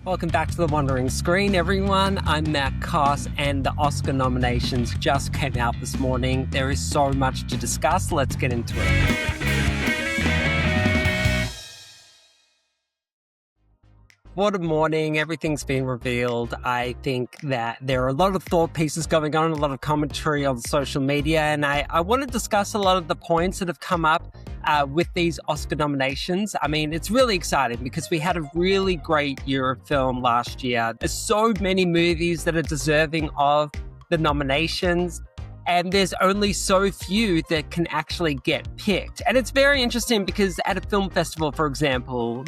Welcome back to The Wandering Screen, everyone. I'm Matt Koss, and the Oscar nominations just came out this morning. There is so much to discuss. Let's get into it. What a morning. Everything's been revealed. I think that there are a lot of thought pieces going on, a lot of commentary on social media, and I want to discuss a lot of the points that have come up with these Oscar nominations. I mean, it's really exciting because we had a really great year of film last year. There's so many movies that are deserving of the nominations, and there's only so few that can actually get picked. And it's very interesting because at a film festival, for example,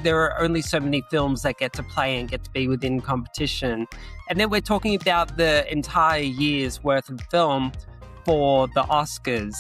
there are only so many films that get to play and get to be within competition. And then we're talking about the entire year's worth of film for the Oscars.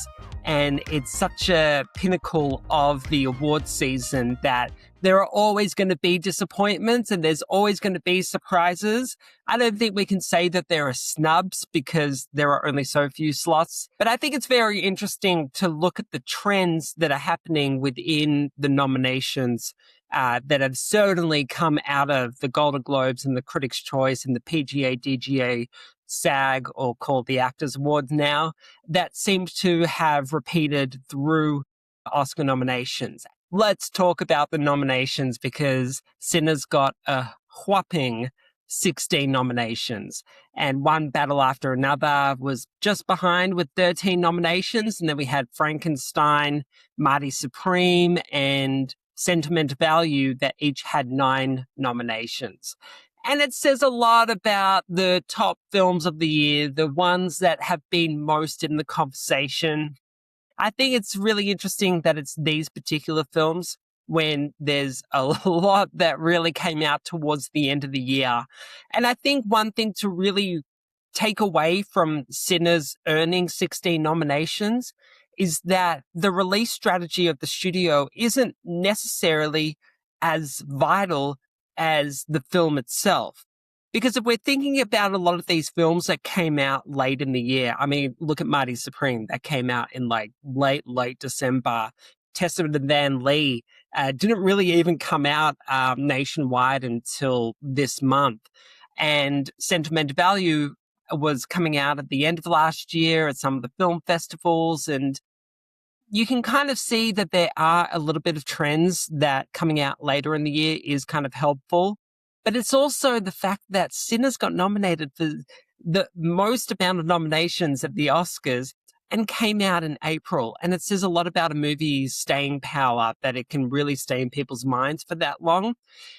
And it's such a pinnacle of the award season that there are always going to be disappointments and there's always going to be surprises. I don't think we can say that there are snubs because there are only so few slots. But I think it's very interesting to look at the trends that are happening within the nominations that have certainly come out of the Golden Globes and the Critics' Choice and the PGA, DGA, SAG, or called the Actors Awards now, that seems to have repeated through Oscar nominations. Let's talk about the nominations because Sinners got a whopping 16 nominations, and One Battle After Another was just behind with 13 nominations. And then we had Frankenstein, Marty Supreme, and Sentimental Value that each had 9 nominations. And it says a lot about the top films of the year, the ones that have been most in the conversation. I think it's really interesting that it's these particular films when there's a lot that really came out towards the end of the year. And I think one thing to really take away from Sinners earning 16 nominations is that the release strategy of the studio isn't necessarily as vital as the film itself. Because if we're thinking about a lot of these films that came out late in the year, I mean, look at Marty Supreme, that came out in like late December. Testament to Van Lee didn't really even come out nationwide until this month. And Sentimental Value was coming out at the end of last year at some of the film festivals, and you can kind of see that there are a little bit of trends that coming out later in the year is kind of helpful. But it's also the fact that Sinners got nominated for the most amount of nominations at the Oscars and came out in April. And it says a lot about a movie's staying power, that it can really stay in people's minds for that long.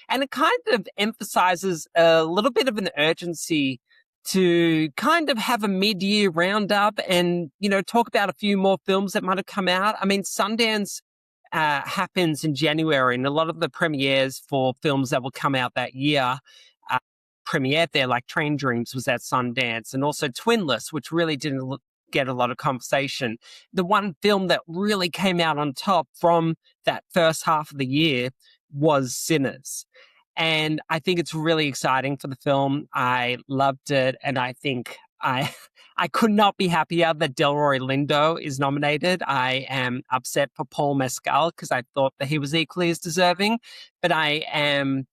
And it kind of emphasizes a little bit of an urgency to kind of have a mid-year roundup and, you know, talk about a few more films that might have come out. I mean, Sundance happens in January, and a lot of the premieres for films that will come out that year premiered there, like Train Dreams was at Sundance, and also Twinless, which really didn't get a lot of conversation. The one film that really came out on top from that first half of the year was Sinners. And I think it's really exciting for the film. I loved it. And I think I could not be happier that Delroy Lindo is nominated. I am upset for Paul Mescal because I thought that he was equally as deserving. But I am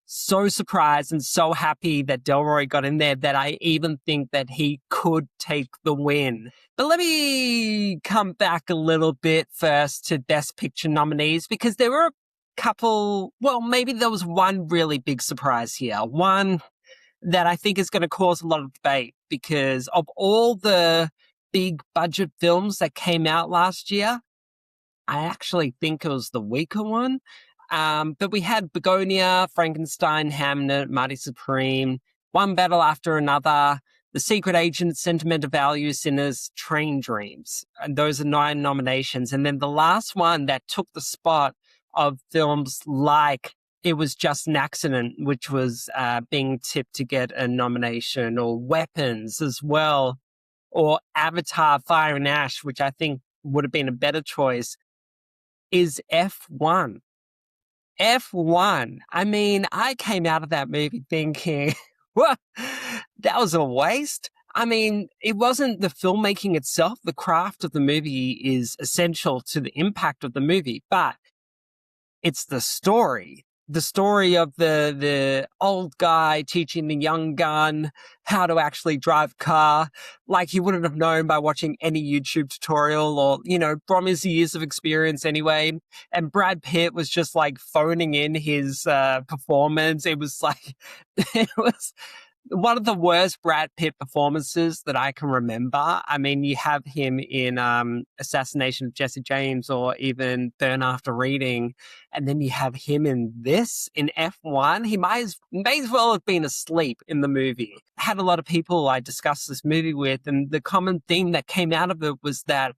so surprised and so happy that Delroy got in there that I even think that he could take the win. But let me come back a little bit first to Best Picture nominees, because there were couple, well, maybe there was one really big surprise here. One that I think is going to cause a lot of debate because of all the big budget films that came out last year, I actually think it was the weaker one. But we had Begonia, Frankenstein, Hamnet, Marty Supreme, One Battle After Another, The Secret Agent, Sentimental Value, Sinners, Train Dreams. And those are 9 nominations. And then the last one that took the spot of films like It Was Just an Accident, which was being tipped to get a nomination, or Weapons as well, or Avatar Fire and Ash, which I think would have been a better choice, is F1. F1. I mean, I came out of that movie thinking, what? That was a waste. I mean, it wasn't the filmmaking itself. The craft of the movie is essential to the impact of the movie, but it's the story the story of the old guy teaching the young gun how to actually drive a car, like he wouldn't have known by watching any YouTube tutorial or, from his years of experience anyway. And Brad Pitt was just like phoning in his performance. It was like, it was one of the worst Brad Pitt performances that I can remember. I mean, you have him in Assassination of Jesse James or even Burn After Reading, and then you have him in this, in F1. He may as well have been asleep in the movie. I had a lot of people I discussed this movie with, and the common theme that came out of it was that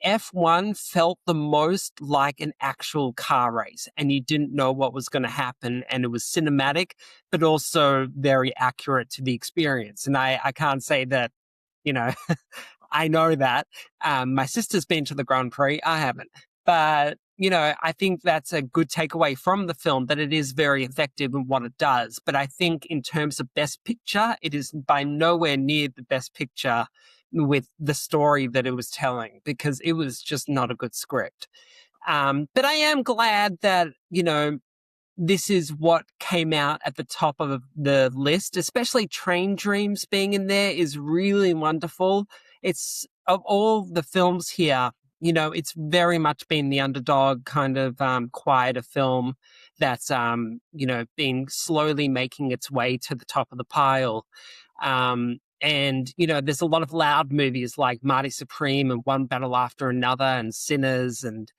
F1 felt the most like an actual car race, and you didn't know what was going to happen, and it was cinematic, but also very accurate to the experience. And I can't say that, I know that. My sister's been to the Grand Prix. I haven't. But, I think that's a good takeaway from the film, that it is very effective in what it does. But I think in terms of Best Picture, it is by nowhere near the Best Picture with the story that it was telling, because it was just not a good script. But I am glad that, this is what came out at the top of the list, especially Train Dreams being in there is really wonderful. It's, of all the films here, it's very much been the underdog kind of quieter film that's, been slowly making its way to the top of the pile. And, there's a lot of loud movies like Marty Supreme and One Battle After Another and Sinners and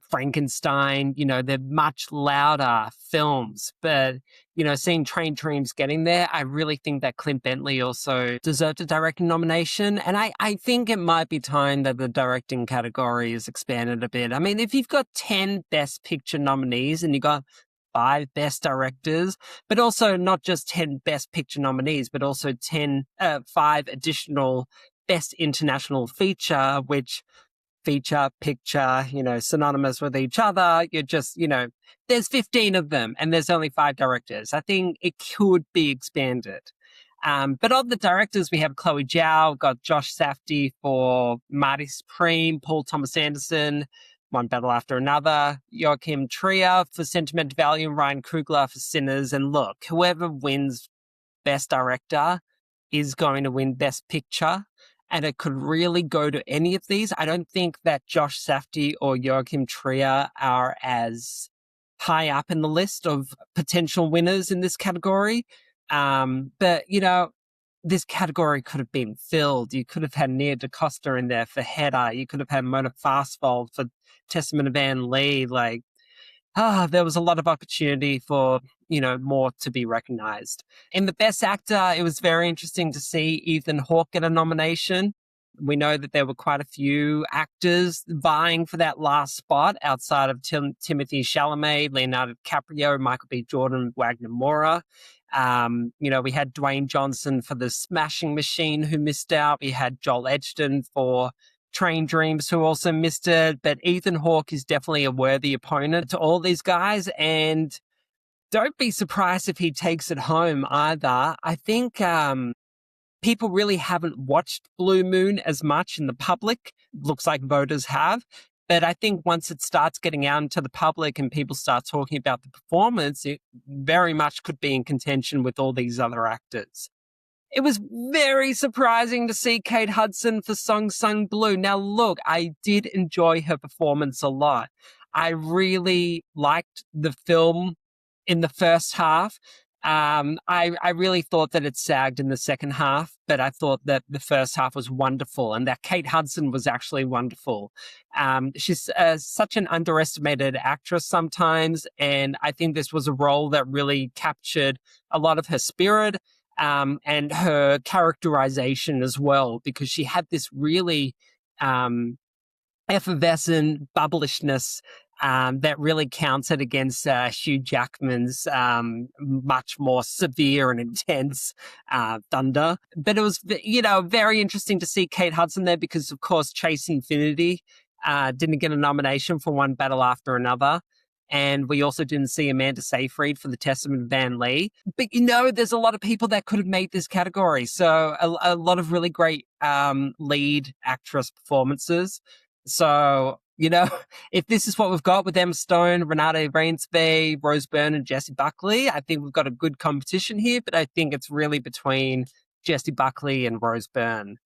Frankenstein. They're much louder films. But, seeing Train Dreams getting there, I really think that Clint Bentley also deserved a directing nomination. And I think it might be time that the directing category is expanded a bit. I mean, if you've got 10 Best Picture nominees and you got 5 Best Directors, but also not just 10 Best Picture nominees, but also 5 additional Best International Feature, which feature, picture, synonymous with each other. You're just, there's 15 of them and there's only 5 directors. I think it could be expanded. But of the directors, we have Chloe Zhao, got Josh Safdie for Marty Supreme, Paul Thomas Anderson, One Battle After Another, Joachim Trier for Sentimental Value, and Ryan Coogler for Sinners. And look, whoever wins Best Director is going to win Best Picture. And it could really go to any of these. I don't think that Josh Safdie or Joachim Trier are as high up in the list of potential winners in this category. But, this category could have been filled. You could have had Nia DaCosta in there for Hedda. You could have had Mona Fastvold for Testament of Anne Lee. There was a lot of opportunity for, more to be recognized. In the Best Actor, it was very interesting to see Ethan Hawke get a nomination. We know that there were quite a few actors vying for that last spot outside of Timothy Chalamet, Leonardo DiCaprio, Michael B. Jordan, Wagner Moura. We had Dwayne Johnson for The Smashing Machine, who missed out. We had Joel Edgerton for Train Dreams, who also missed it. But Ethan Hawke is definitely a worthy opponent to all these guys. And don't be surprised if he takes it home either. I think people really haven't watched Blue Moon as much in the public. Looks like voters have. But I think once it starts getting out into the public and people start talking about the performance, it very much could be in contention with all these other actors. It was very surprising to see Kate Hudson for Song Sung Blue. Now, look, I did enjoy her performance a lot. I really liked the film in the first half. I really thought that it sagged in the second half, but I thought that the first half was wonderful and that Kate Hudson was actually wonderful. She's such an underestimated actress sometimes, and I think this was a role that really captured a lot of her spirit and her characterization as well, because she had this really effervescent bubblishness that really counted against Hugh Jackman's much more severe and intense thunder. But it was, very interesting to see Kate Hudson there because, of course, Chase Infinity didn't get a nomination for One Battle After Another. And we also didn't see Amanda Seyfried for The Testament of Anne Lee. But, there's a lot of people that could have made this category. So a lot of really great lead actress performances. So You know, if this is what we've got with Emma Stone, Renate Reinsve, Rose Byrne, and Jessie Buckley, I think we've got a good competition here, but I think it's really between Jessie Buckley and Rose Byrne.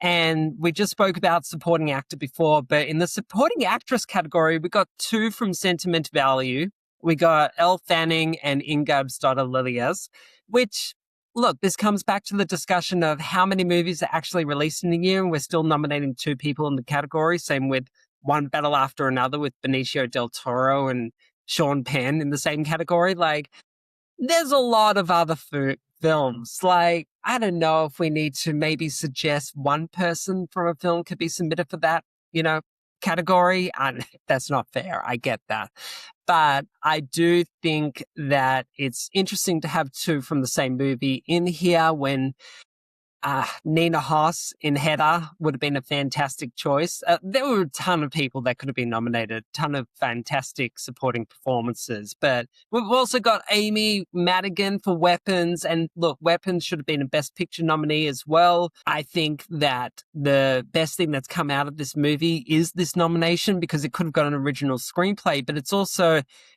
And we just spoke about supporting actor before, but in the supporting actress category, we got two from Sentiment Value. We got Elle Fanning and Ingabsdotter Lilias, which, look, this comes back to the discussion of how many movies are actually released in a year, and we're still nominating two people in the category. Same with One Battle After Another with Benicio del Toro and Sean Penn in the same category. Like, there's a lot of other films. Like, I don't know if we need to maybe suggest one person from a film could be submitted for that, category. And that's not fair. I get that. But I do think that it's interesting to have two from the same movie in here when Nina Hoss in Hedda would have been a fantastic choice. There were a ton of people that could have been nominated, a ton of fantastic supporting performances. But we've also got Amy Madigan for Weapons. And look, Weapons should have been a Best Picture nominee as well. I think that the best thing that's come out of this movie is this nomination because it could have got an original screenplay, but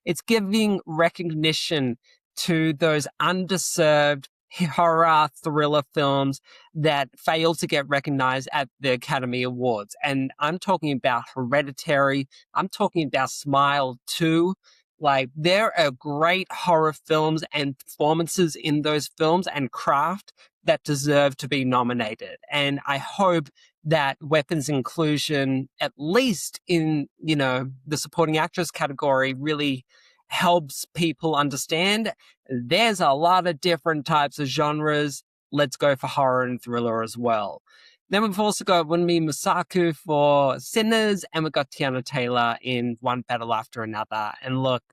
it's giving recognition to those underserved horror thriller films that fail to get recognized at the Academy Awards. And I'm talking about Hereditary. I'm talking about Smile 2. Like, there are great horror films and performances in those films and craft that deserve to be nominated. And I hope that Weapons inclusion, at least in, the supporting actress category, really helps people understand there's a lot of different types of genres. Let's go for horror and thriller as well. Then we've also got Wunmi Mosaku for Sinners, and we've got Tiana Taylor in One Battle After Another. And look,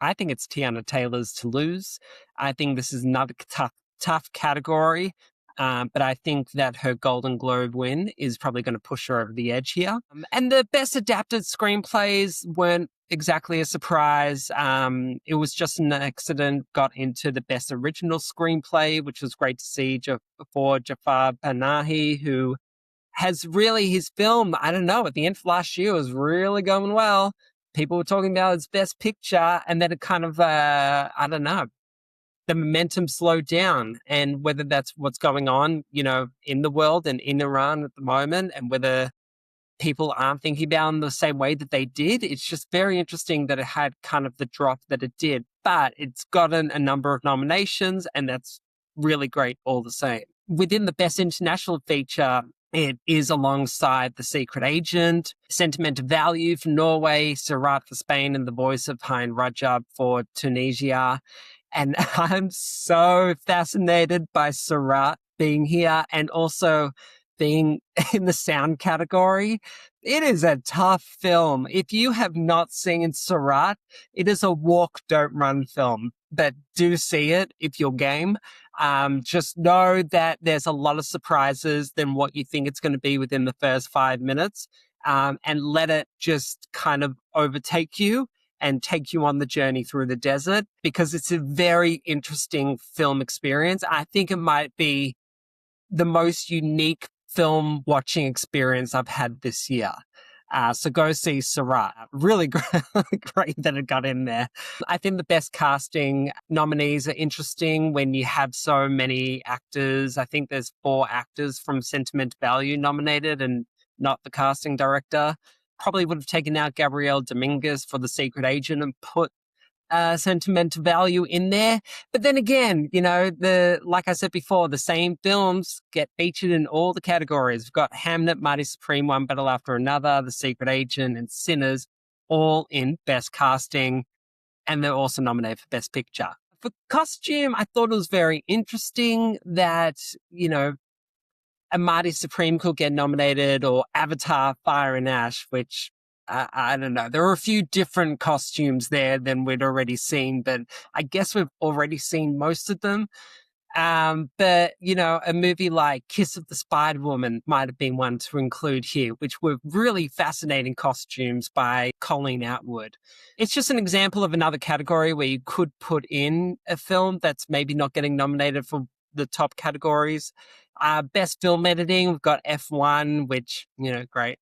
I think it's Tiana Taylor's to lose. I think this is another tough category. But I think that her Golden Globe win is probably going to push her over the edge here. And the best adapted screenplays weren't exactly a surprise. It was just an accident, got into the best original screenplay, which was great to see for Jafar Panahi, who has really, his film, I don't know, at the end of last year was really going well. People were talking about his best picture, and then it kind of, I don't know, the momentum slowed down, and whether that's what's going on, in the world and in Iran at the moment, and whether people aren't thinking about it in the same way that they did. It's just very interesting that it had kind of the drop that it did, but it's gotten a number of nominations, and that's really great all the same. Within the Best International Feature, it is alongside The Secret Agent, Sentimental Value for Norway, Surat for Spain, and The Voice of Hein Rajab for Tunisia. And I'm so fascinated by Surat being here and also being in the sound category. It is a tough film. If you have not seen Surat, it is a walk, don't run film. But do see it if you're game. Just know that there's a lot of surprises than what you think it's going to be within the first 5 minutes. And let it just kind of overtake you and take you on the journey through the desert, because it's a very interesting film experience. I think it might be the most unique film watching experience I've had this year. So go see Surat. Really great that it got in there. I think the best casting nominees are interesting when you have so many actors. I think there's 4 actors from Sentiment Value nominated and not the casting director. Probably would have taken out Gabrielle Dominguez for The Secret Agent and put Sentimental Value in there. But then again, like I said before, the same films get featured in all the categories. We've got Hamnet, Mighty Supreme, One Battle After Another, The Secret Agent, and Sinners, all in Best Casting, and they're also nominated for Best Picture. For costume, I thought it was very interesting that, a Mighty Supreme could get nominated, or Avatar, Fire and Ash, which I don't know. There were a few different costumes there than we'd already seen, but I guess we've already seen most of them. But, a movie like Kiss of the Spider Woman might have been one to include here, which were really fascinating costumes by Colleen Atwood. It's just an example of another category where you could put in a film that's maybe not getting nominated for the top categories. Best film editing, we've got F1, which, great.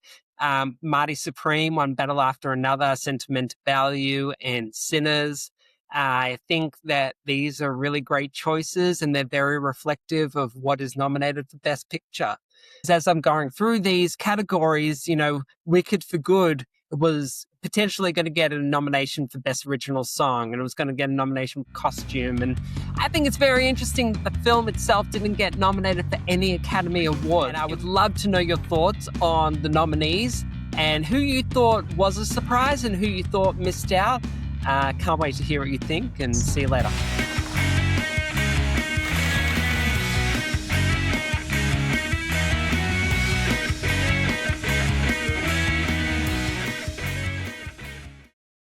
Marty Supreme won Battle After Another, Sentimental Value, and Sinners. I think that these are really great choices and they're very reflective of what is nominated for Best Picture. As I'm going through these categories, Wicked for Good was potentially going to get a nomination for Best Original Song, and it was going to get a nomination for Costume. And I think it's very interesting that the film itself didn't get nominated for any Academy Award. And I would love to know your thoughts on the nominees and who you thought was a surprise and who you thought missed out. Can't wait to hear what you think, and see you later.